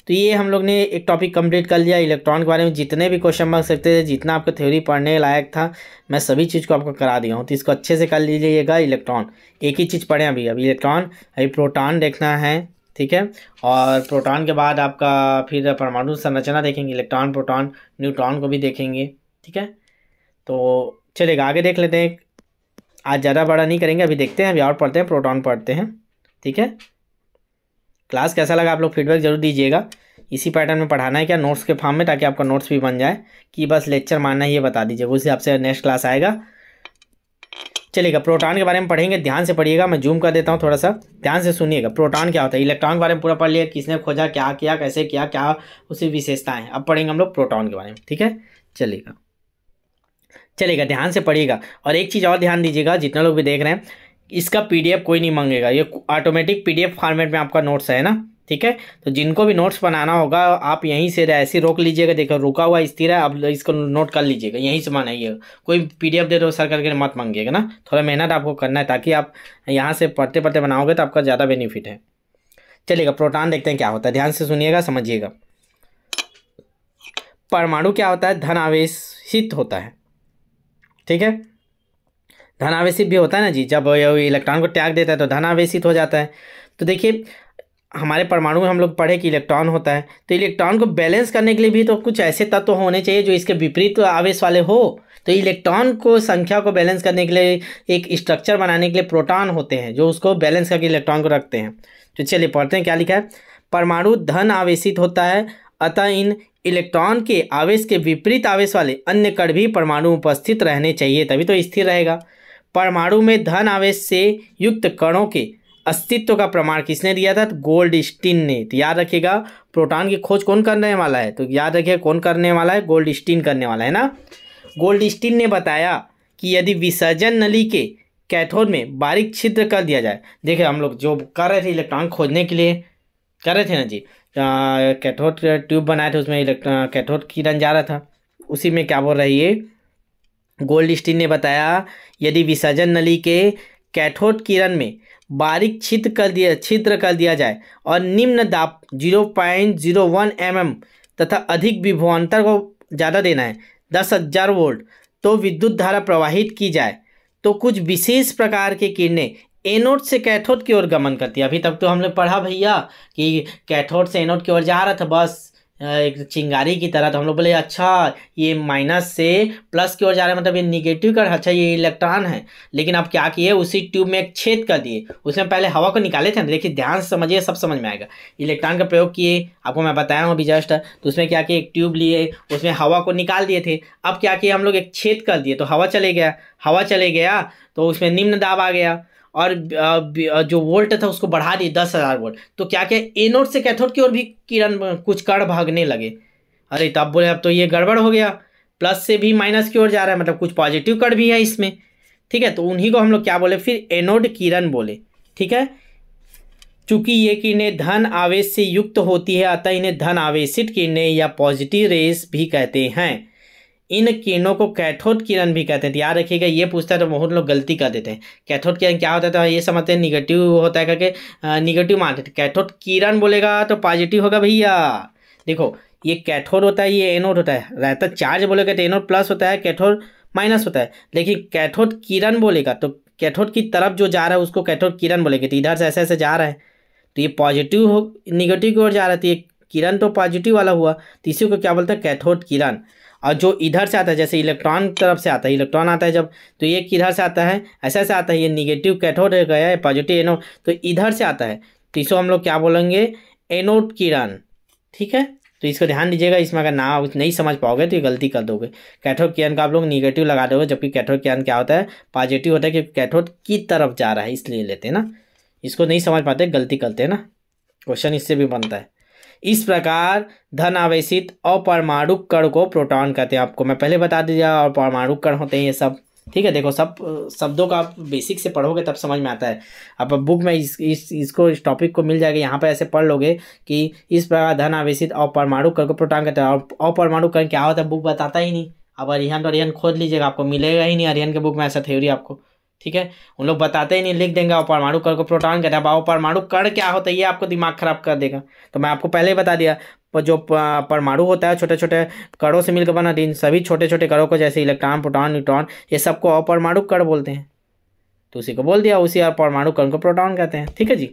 तो ये हम लोग ने एक टॉपिक कंप्लीट कर लिया इलेक्ट्रॉन के बारे में। जितने भी क्वेश्चन बन सकते थे, जितना आपका थ्योरी पढ़ने लायक था, मैं सभी चीज़ को आपको करा दिया हूँ, तो इसको अच्छे से कर लीजिएगा। इलेक्ट्रॉन एक ही चीज़ पढ़ें अभी इलेक्ट्रॉन, अभी प्रोटॉन देखना है, ठीक है, और प्रोटॉन के बाद आपका फिर परमाणु संरचना देखेंगे, इलेक्ट्रॉन, प्रोटॉन, न्यूट्रॉन को भी देखेंगे, ठीक है। तो चलेगा, आगे देख लेते हैं। आज ज़्यादा बड़ा नहीं करेंगे, अभी देखते हैं, अभी और पढ़ते हैं, प्रोटॉन पढ़ते हैं, ठीक है। क्लास कैसा लगा आप लोग फीडबैक जरूर दीजिएगा। इसी पैटर्न में पढ़ाना है क्या, नोट्स के फॉर्म में, ताकि आपका नोट्स भी बन जाए, कि बस लेक्चर मानना ही ये बता दीजिए, उस हिसाब से नेक्स्ट क्लास आएगा। चलिएगा, प्रोटॉन के बारे में पढ़ेंगे, ध्यान से पढ़िएगा। मैं जूम कर देता हूँ थोड़ा सा, ध्यान से सुनिएगा। प्रोटॉन क्या होता है, इलेक्ट्रॉन के बारे में पूरा पढ़ लिया, किसने खोजा, क्या किया, कैसे किया, क्या उसकी विशेषताएं। अब पढ़ेंगे हम लोग प्रोटॉन के बारे में, ठीक है। चलेगा, ध्यान से पढ़िएगा। और एक चीज़ और ध्यान दीजिएगा, जितने लोग भी देख रहे हैं, इसका PDF कोई नहीं मांगेगा, ये ऑटोमेटिक PDF फॉर्मेट में आपका नोट्स है ना, ठीक है। तो जिनको भी नोट्स बनाना होगा, आप यहीं से ऐसे रोक लीजिएगा, देखो रुका हुआ स्थिर है, अब इसको नोट कर लीजिएगा, यहीं से बनाइएगा। कोई PDF दे दो सर करके मत मांगिएगा ना, थोड़ा मेहनत आपको करना है, ताकि आप यहाँ से पढ़ते पढ़ते बनाओगे तो आपका ज़्यादा बेनिफिट है। चलिएगा, प्रोटॉन देखते हैं क्या होता है, ध्यान से सुनिएगा, समझिएगा। परमाणु क्या होता है, धन आवेशित होता है, ठीक है। धन आवेशित भी होता है ना जी, जब इलेक्ट्रॉन को त्याग देता है तो धन आवेशित हो जाता है। तो देखिए हमारे परमाणु में हम लोग पढ़े कि इलेक्ट्रॉन होता है, तो इलेक्ट्रॉन को बैलेंस करने के लिए भी तो कुछ ऐसे तत्व होने चाहिए जो इसके विपरीत आवेश वाले हो। तो इलेक्ट्रॉन को संख्या को बैलेंस करने के लिए, एक स्ट्रक्चर बनाने के लिए प्रोटॉन होते हैं, जो उसको बैलेंस करके इलेक्ट्रॉन को रखते हैं। तो चलिए पढ़ते हैं क्या लिखा है। परमाणु धन आवेशित होता है, अतः इन इलेक्ट्रॉन के आवेश के विपरीत आवेश वाले अन्य कण भी परमाणु उपस्थित रहने चाहिए, तभी तो स्थिर रहेगा। परमाणु में धन आवेश से युक्त कणों के अस्तित्व का प्रमाण किसने दिया था, तो गोल्डस्टीन ने। तो याद रखिएगा, प्रोटॉन की खोज कौन करने वाला है, तो याद रखिए कौन करने वाला है, गोल्डस्टीन करने वाला है ना। गोल्डस्टीन ने बताया कि यदि विसर्जन नली के कैथोड में बारीक छिद्र कर दिया जाए, देखिए हम लोग जो कर रहे थे इलेक्ट्रॉन खोजने के लिए कर रहे थे ना जी, कैथोड ट्यूब बनाए थे, उसमें कैथोड किरण जा रहा था, उसी में क्या बोल रही है, गोल्डस्टीन ने बताया यदि विसर्जन नली के कैथोड किरण में बारीक छिद्र कर दिया जाए और निम्न दाब 0.01 mm तथा अधिक विभवांतर को ज़्यादा देना है, 10,000 वोल्ट, तो विद्युत धारा प्रवाहित की जाए, तो कुछ विशेष प्रकार के किरणें एनोड से कैथोड की ओर गमन करती है। अभी तक तो हमने पढ़ा भैया कि कैथोड से एनोड की ओर जा रहा था बस एक चिंगारी की तरह, तो हम लोग बोले अच्छा ये माइनस से प्लस की ओर जा रहा है, मतलब ये निगेटिव का, अच्छा ये इलेक्ट्रॉन है। लेकिन अब क्या किए, उसी ट्यूब में एक छेद कर दिए, उसमें पहले हवा को निकाले थे। देखिए ध्यान से समझिए, सब समझ में आएगा। इलेक्ट्रॉन का प्रयोग किए, आपको मैं बताया हूँ अभी जस्ट। तो उसमें क्या किए, एक ट्यूब लिए, उसमें हवा को निकाल दिए थे। अब क्या किया हम लोग, एक छेद कर दिए, तो हवा चले गया। हवा चले गया तो उसमें निम्न दाब आ गया, और जो वोल्ट था उसको बढ़ा दिए 10,000 वोल्ट। तो क्या क्या, एनोड से कैथोड की ओर भी किरण, कुछ कण भागने लगे। अरे तब बोले अब तो ये गड़बड़ हो गया, प्लस से भी माइनस की ओर जा रहा है, मतलब कुछ पॉजिटिव कण भी है इसमें। ठीक है, तो उन्हीं को हम लोग क्या बोले फिर, एनोड किरण बोले। ठीक है, चूंकि ये किरणें धन आवेश से युक्त होती है, अतः इन्हें धन आवेशित किरणें या पॉजिटिव रेस भी कहते हैं। इन किरणों को कैथोड किरण भी कहते हैं। तो याद रखिएगा, ये पूछता है तो बहुत लोग गलती कर देते हैं। कैथोड किरण क्या होता है, तो ये समझते हैं निगेटिव होता है करके, निगेटिव मानते हैं। कैथोड किरण बोलेगा तो पॉजिटिव होगा भैया। देखो ये कैथोड होता है, ये एनोड होता है। रहता चार्ज बोलेगा तो एनोड प्लस होता है, कैथोड माइनस होता है। लेकिन कैथोड किरण बोलेगा तो कैथोड की तरफ जो जा रहा है उसको कैथोड किरण बोलेंगे। तो इधर से ऐसे ऐसे जा रहा है तो ये पॉजिटिव हो, निगेटिव की ओर जा रहा है तो ये किरण तो पॉजिटिव वाला हुआ, तो इसी को क्या बोलते हैं, कैथोड किरण। और जो इधर से आता है, जैसे इलेक्ट्रॉन तरफ से आता है, इलेक्ट्रॉन आता है जब, तो ये किधर से आता है, ऐसे ऐसे आता है। ये निगेटिव कैथोड गया है, पॉजिटिव एनोड, तो इधर से आता है, तो इसको हम लोग क्या बोलेंगे, एनोड किरण। ठीक है, तो इसको ध्यान दीजिएगा, इसमें अगर ना नहीं समझ पाओगे तो ये गलती कर दोगे। कैथोड किरण का आप लोग निगेटिव लगा दोगे, जबकि कैथोड किरण क्या होता है, पॉजिटिव होता है, क्योंकि कैथोड की तरफ जा रहा है इसलिए लेते हैं ना। इसको नहीं समझ पाते, गलती करते हैं ना, क्वेश्चन इससे भी बनता है। इस प्रकार धन आवेशित अपरमाणुक कण को प्रोटॉन कहते हैं। आपको मैं पहले बता दिया, और परमाणुक कण होते हैं ये सब। ठीक है, देखो सब शब्दों का आप बेसिक से पढ़ोगे तब समझ में आता है। आप बुक में इसको इस टॉपिक को मिल जाएगा, यहाँ पे ऐसे पढ़ लोगे कि इस प्रकार धन आवेशित अपरमाणुक कण को प्रोटॉन कहते हैं। और अपरमाणुक कण क्या होता है बुक बताता ही नहीं। अब अरिहंत और अरिहंत खोज लीजिएगा, आपको मिलेगा ही नहीं अरिहंत के बुक में ऐसा थ्योरी आपको। ठीक है, उन लोग बताते ही नहीं, लिख देंगे परमाणु कण को प्रोटॉन कहते हैं। अब परमाणु कण क्या होता है ये आपको दिमाग खराब कर देगा। तो मैं आपको पहले ही बता दिया, जो परमाणु होता है छोटे छोटे कणों से मिलकर बना, इन सभी छोटे छोटे कणों को, जैसे इलेक्ट्रॉन, प्रोटॉन, न्यूट्रॉन, ये सबको अपरमाणु कण बोलते हैं। तो उसी को बोल दिया, उसी परमाणु कण को प्रोटॉन कहते हैं। ठीक है जी,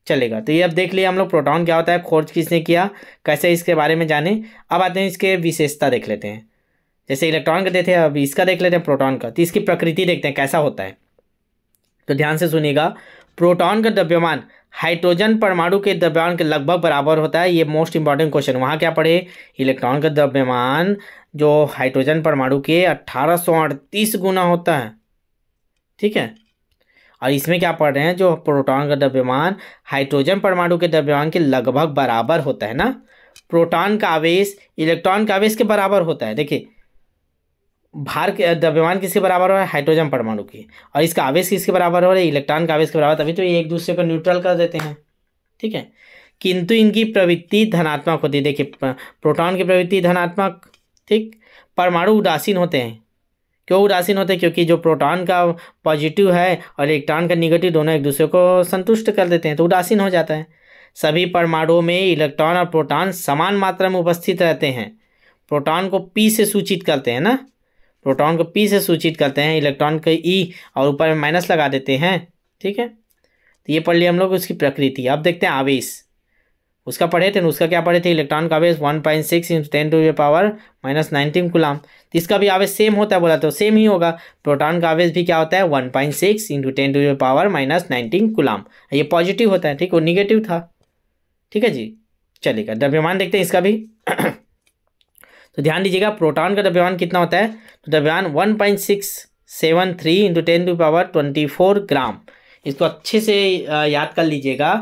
चलेगा। तो ये अब देख लिया हम लोग प्रोटॉन क्या होता है, खोज किसने किया, कैसे इसके बारे में जाने। अब आते हैं इसके विशेषता देख लेते हैं। जैसे इलेक्ट्रॉन का देते हैं, अब इसका देख लेते हैं प्रोटॉन का। तो इसकी प्रकृति देखते हैं कैसा होता है। तो ध्यान से सुनिएगा, प्रोटॉन का द्रव्यमान हाइड्रोजन परमाणु के द्रव्यमान के लगभग बराबर होता है। ये मोस्ट इंपॉर्टेंट क्वेश्चन, वहाँ क्या पढ़े, इलेक्ट्रॉन का द्रव्यमान जो हाइड्रोजन परमाणु के 1838 गुना होता है। ठीक है, और इसमें क्या पढ़ रहे हैं, जो प्रोटॉन का द्रव्यमान हाइड्रोजन परमाणु के द्रव्यमान के लगभग बराबर होता है ना। प्रोटॉन का आवेश इलेक्ट्रॉन के आवेश के बराबर होता है। देखिए भार के द्रव्यमान किसके बराबर हो रहा है, हाइड्रोजन परमाणु की, और इसका आवेश किसके बराबर हो रहा है, इलेक्ट्रॉन का आवेश के बराबर, तभी तो ये एक दूसरे को न्यूट्रल कर देते हैं। ठीक है, किंतु इनकी प्रवृत्ति धनात्मक होती है। देखिए प्रोटॉन की प्रवृत्ति धनात्मक, ठीक, परमाणु उदासीन होते हैं। क्यों उदासीन होते हैं, क्योंकि जो प्रोटॉन का पॉजिटिव है और इलेक्ट्रॉन का निगेटिव दोनों एक दूसरे को संतुष्ट कर देते हैं, तो उदासीन हो जाता है। सभी परमाणुओं में इलेक्ट्रॉन और प्रोटॉन समान मात्रा में उपस्थित रहते हैं। प्रोटॉन को पी से सूचित करते हैं ना, प्रोटॉन को पी से सूचित करते हैं, इलेक्ट्रॉन को ई, और ऊपर में माइनस लगा देते हैं। ठीक है, तो ये पढ़ लिया हम लोग उसकी प्रकृति। अब देखते हैं आवेश, उसका पढ़े थे, उसका क्या पढ़े थे, इलेक्ट्रॉन का आवेश 1.6 × 10⁻⁻19 कूलम। तो इसका भी आवेश सेम होता है, बोला तो सेम ही होगा। प्रोटॉन का आवेश भी क्या होता है, 1.6 × 10⁻⁻19 कूलम। ये पॉजिटिव होता है, ठीक, वो निगेटिव था। ठीक है जी, चलेगा। द्रव्यमान देखते हैं इसका भी। तो ध्यान दीजिएगा, प्रोटॉन का द्रव्यमान कितना होता है, तो द्रव्यमान 1.673 × 10⁻24 ग्राम। इसको अच्छे से याद कर लीजिएगा।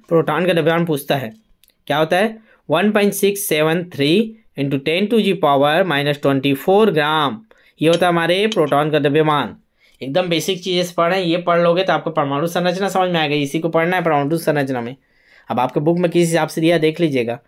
प्रोटॉन का द्रव्यमान पूछता है क्या होता है, 1.673 × 10⁻24 ग्राम। ये होता है हमारे प्रोटॉन का द्रव्यमान। एकदम बेसिक चीज़ें से पढ़ रहे हैं, ये पढ़ लोगे तो आपको परमाणु संरचना समझ में आएगा। इसी को पढ़ना है परमाणु संरचना में। अब आपके बुक में किस हिसाब से दिया देख लीजिएगा।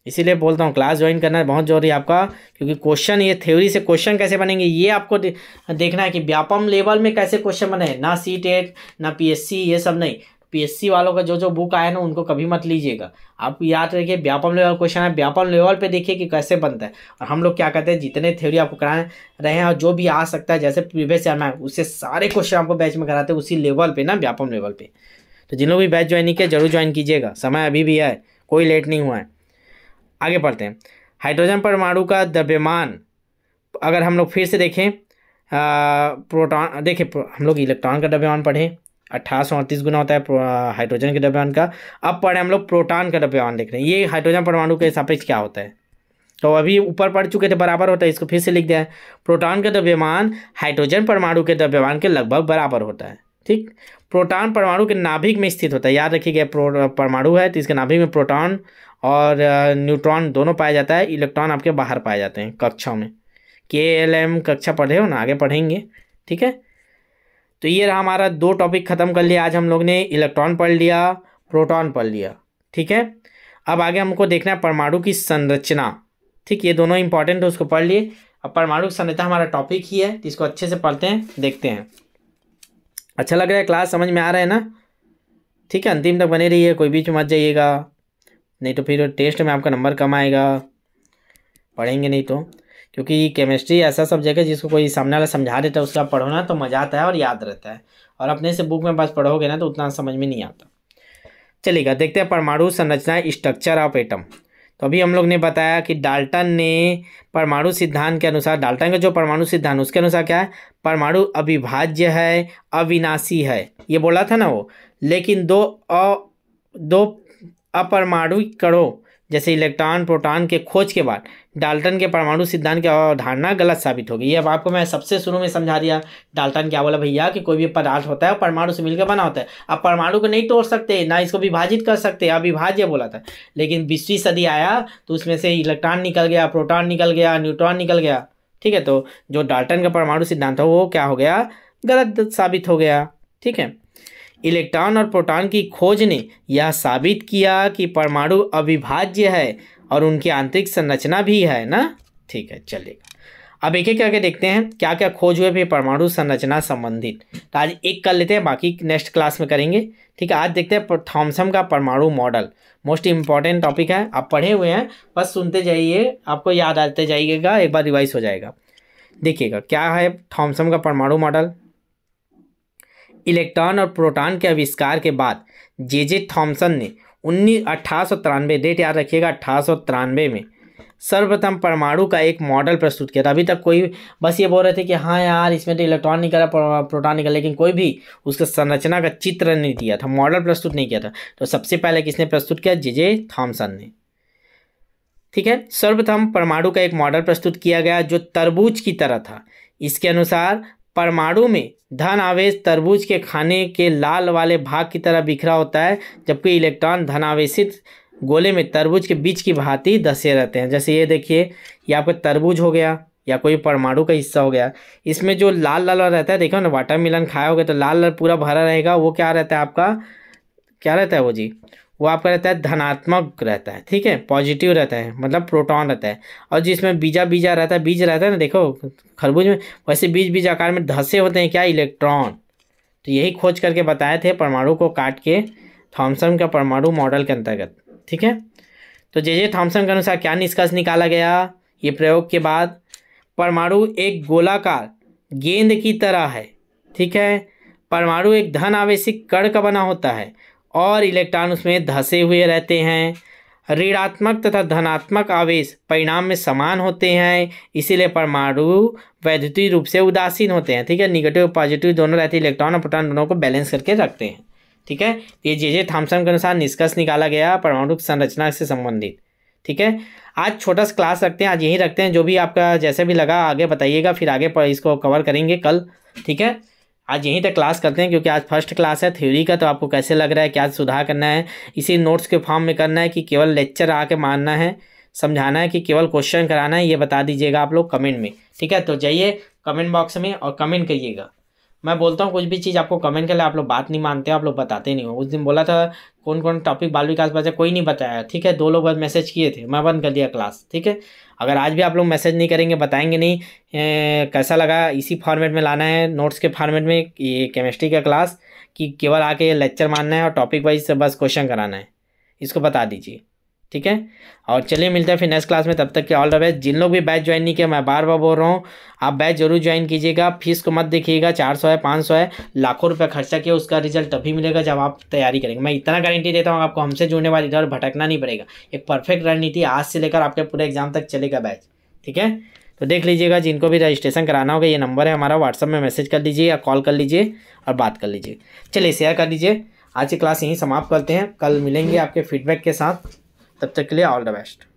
इसीलिए बोलता हूँ क्लास ज्वाइन करना बहुत जरूरी है आपका, क्योंकि क्वेश्चन, ये थ्योरी से क्वेश्चन कैसे बनेंगे ये आपको देखना है कि व्यापम लेवल में कैसे क्वेश्चन बने, ना CTET ना PSC, ये सब नहीं। पीएससी वालों का जो जो बुक आया ना उनको कभी मत लीजिएगा। आप याद रखिए व्यापम लेवल क्वेश्चन है, व्यापम लेवल पे देखिए कि कैसे बनता है। और हम लोग क्या कहते हैं, जितने थ्योरी आपको करा रहे हैं और जो भी आ सकता है जैसे प्रीवियस ईयर में उससे सारे क्वेश्चन आपको बैच में कराते हैं उसी लेवल पे ना, व्यापम लेवल पे। तो जिन लोग भी बैच ज्वाइन नहीं किया जरूर ज्वाइन कीजिएगा, समय अभी भी है, कोई लेट नहीं हुआ है। आगे पढ़ते हैं। हाइड्रोजन परमाणु का द्रव्यमान अगर हम लोग फिर से देखें, प्रोटॉन देखिए, हम लोग इलेक्ट्रॉन का द्रव्यमान पढ़े 1838 गुना होता है हाइड्रोजन के द्रव्यमान का। अब पढ़े हम लोग प्रोटॉन का द्रव्यमान देख रहे हैं, ये हाइड्रोजन परमाणु के सापेक्ष क्या होता है। तो अभी ऊपर पढ़ चुके थे बराबर होता है, इसको फिर से लिख दिया है। प्रोटॉन का द्रव्यमान हाइड्रोजन परमाणु के द्रव्यमान के लगभग बराबर होता है। ठीक, प्रोटॉन परमाणु के नाभिक में स्थित होता है, याद रखिएगा परमाणु है तो इसके नाभिक में प्रोटॉन और न्यूट्रॉन दोनों पाया जाता है, इलेक्ट्रॉन आपके बाहर पाए जाते हैं कक्षाओं में। KLM कक्षा पढ़े हो ना, आगे पढ़ेंगे। ठीक है, तो ये रहा हमारा 2 टॉपिक खत्म कर लिया आज हम लोग ने, इलेक्ट्रॉन पढ़ लिया, प्रोटॉन पढ़ लिया। ठीक है, अब आगे हमको देखना है परमाणु की संरचना। ठीक, ये दोनों इंपॉर्टेंट है, उसको पढ़ लिए। अब परमाणु की संरचना हमारा टॉपिक ही है तो इसको अच्छे से पढ़ते हैं, देखते हैं। अच्छा लग रहा है, क्लास समझ में आ रहा है ना। ठीक है, अंतिम तक बने रहिए, कोई बीच में मत जाइएगा, नहीं तो फिर टेस्ट में आपका नंबर कम आएगा, पढ़ेंगे नहीं तो। क्योंकि केमिस्ट्री ऐसा सब्जेक्ट है जिसको कोई सामने वाला समझा देता है, उसका पढ़ो ना तो मज़ा आता है और याद रहता है। और अपने से बुक में बस पढ़ोगे ना तो उतना समझ में नहीं आता। चलिएगा, देखते हैं परमाणु संरचना, स्ट्रक्चर ऑफ एटम। तो अभी हम लोग ने बताया कि डाल्टन ने परमाणु सिद्धांत के अनुसार, डाल्टन का जो परमाणु सिद्धांत उसके अनुसार क्या है, परमाणु अविभाज्य है, अविनाशी है, ये बोला था ना वो। लेकिन दो अपरमाणुक कणों जैसे इलेक्ट्रॉन प्रोटॉन के खोज के बाद डाल्टन के परमाणु सिद्धांत की अवधारणा गलत साबित होगी। ये अब आपको मैं सबसे शुरू में समझा दिया। डाल्टन क्या बोला भैया कि कोई भी पदार्थ होता है परमाणु से मिलकर बना होता है। अब परमाणु को नहीं तोड़ सकते, ना इसको विभाजित कर सकते, अविभाज्य बोला था। लेकिन 20वीं सदी आया तो उसमें से इलेक्ट्रॉन निकल गया, प्रोटॉन निकल गया, न्यूट्रॉन निकल गया। ठीक है, तो जो डाल्टन का परमाणु सिद्धांत था वो क्या हो गया, गलत साबित हो गया। ठीक है, इलेक्ट्रॉन और प्रोटॉन की खोज ने यह साबित किया कि परमाणु अविभाज्य है और उनकी आंतरिक संरचना भी है ना। ठीक है, चलिएगा अब एक एक करके देखते हैं क्या क्या खोज हुए फिर परमाणु संरचना संबंधित। तो आज एक कर लेते हैं, बाकी नेक्स्ट क्लास में करेंगे। ठीक है, आज देखते हैं थॉमसन का परमाणु मॉडल, मोस्ट इंपॉर्टेंट टॉपिक है। आप पढ़े हुए हैं, बस सुनते जाइए, आपको याद आते जाइएगा, एक बार रिवाइज हो जाएगा। देखिएगा क्या है थॉमसन का परमाणु मॉडल। इलेक्ट्रॉन और प्रोटॉन के आविष्कार के बाद जे थॉमसन ने 1893, डेट याद रखिएगा 1893 में सर्वप्रथम परमाणु का एक मॉडल प्रस्तुत किया था। अभी तक कोई बस ये बोल रहे थे कि हाँ यार इसमें तो इलेक्ट्रॉन निकला प्रोटॉन निकला, लेकिन कोई भी उसका संरचना का चित्र नहीं दिया था, मॉडल प्रस्तुत नहीं किया था। तो सबसे पहले किसने प्रस्तुत किया, जे थॉमसन ने। ठीक है, सर्वप्रथम परमाणु का एक मॉडल प्रस्तुत किया गया जो तरबूज की तरह था। इसके अनुसार परमाणु में धन आवेश तरबूज के खाने के लाल वाले भाग की तरह बिखरा होता है, जबकि इलेक्ट्रॉन धनावेशित गोले में तरबूज के बीच की भांति धसे रहते हैं। जैसे ये देखिए, ये आपका तरबूज हो गया या कोई परमाणु का हिस्सा हो गया। इसमें जो लाल लाल रहता है, देखो ना वाटरमेलन खाया होगा तो लाल लाल पूरा भरा रहेगा, वो क्या रहता है आपका, क्या रहता है वो जी, वो आपका रहता है धनात्मक रहता है। ठीक है, पॉजिटिव रहता है, मतलब प्रोटॉन रहता है। और जिसमें बीजा रहता है, बीज रहता है ना, देखो खरबूज में, वैसे बीज आकार में धसे होते हैं क्या, इलेक्ट्रॉन। तो यही खोज करके बताए थे परमाणु को काट के थॉमसन का परमाणु मॉडल के अंतर्गत। ठीक है, तो जे थॉमसन के अनुसार क्या निष्कर्ष निकाला गया ये प्रयोग के बाद, परमाणु एक गोलाकार गेंद की तरह है। ठीक है, परमाणु एक धन आवेशित कण का बना होता है और इलेक्ट्रॉन उसमें धसे हुए रहते हैं। ऋणात्मक तथा धनात्मक आवेश परिणाम में समान होते हैं, इसीलिए परमाणु वैद्युतीय रूप से उदासीन होते हैं। ठीक है, निगेटिव पॉजिटिव दोनों रहते हैं, इलेक्ट्रॉन और प्रोटॉन दोनों को बैलेंस करके रखते हैं। ठीक है, ये जे थॉमसन के अनुसार निष्कर्ष निकाला गया परमाणु संरचना से संबंधित। ठीक है, आज छोटा सा क्लास रखते हैं, आज यही रखते हैं। जो भी आपका जैसे भी लगा आगे बताइएगा, फिर आगे पर इसको कवर करेंगे कल। ठीक है, आज यहीं तक क्लास करते हैं क्योंकि आज फर्स्ट क्लास है थ्योरी का। तो आपको कैसे लग रहा है, क्या सुधार करना है, इसी नोट्स के फॉर्म में करना है कि केवल लेक्चर आके मानना है, समझाना है कि केवल क्वेश्चन कराना है, ये बता दीजिएगा आप लोग कमेंट में। ठीक है, तो जाइए कमेंट बॉक्स में और कमेंट करिएगा। मैं बोलता हूँ कुछ भी चीज़ आपको कमेंट कर ले, आप लोग बात नहीं मानते, आप लोग बताते नहीं हो। उस दिन बोला था कौन कौन टॉपिक बाल विकास बचा, कोई नहीं बताया। ठीक है, 2 लोग बस मैसेज किए थे, मैं बंद कर दिया क्लास। ठीक है, अगर आज भी आप लोग मैसेज नहीं करेंगे, बताएंगे नहीं कैसा लगा, इसी फॉर्मेट में लाना है, नोट्स के फॉर्मेट में, ये केमिस्ट्री का क्लास कि केवल आके लेक्चर मानना है और टॉपिक वाइज से बस क्वेश्चन कराना है, इसको बता दीजिए। ठीक है, और चलिए मिलते हैं फिर नेक्स्ट क्लास में। तब तक के ऑल द बेस्ट। जिन लोग भी बैच ज्वाइन नहीं किया, मैं बार बार बोल रहा हूँ, आप बैच जरूर ज्वाइन कीजिएगा। फीस को मत देखिएगा, 400 है 500 है, लाखों रुपये खर्चा किया, उसका रिजल्ट तभी मिलेगा जब आप तैयारी करेंगे। मैं इतना गारंटी देता हूँ आपको, हमसे जुड़ने वाले इधर भटकना नहीं पड़ेगा। एक परफेक्ट रणनीति आज से लेकर आपके पूरे एग्जाम तक चलेगा बैच। ठीक है, तो देख लीजिएगा। जिनको भी रजिस्ट्रेशन कराना होगा, ये नंबर है हमारा, व्हाट्सअप में मैसेज कर लीजिए या कॉल कर लीजिए और बात कर लीजिए। चलिए शेयर कर लीजिए। आज की क्लास यहीं समाप्त करते हैं, कल मिलेंगे आपके फीडबैक के साथ। तब तक के लिए ऑल द बेस्ट।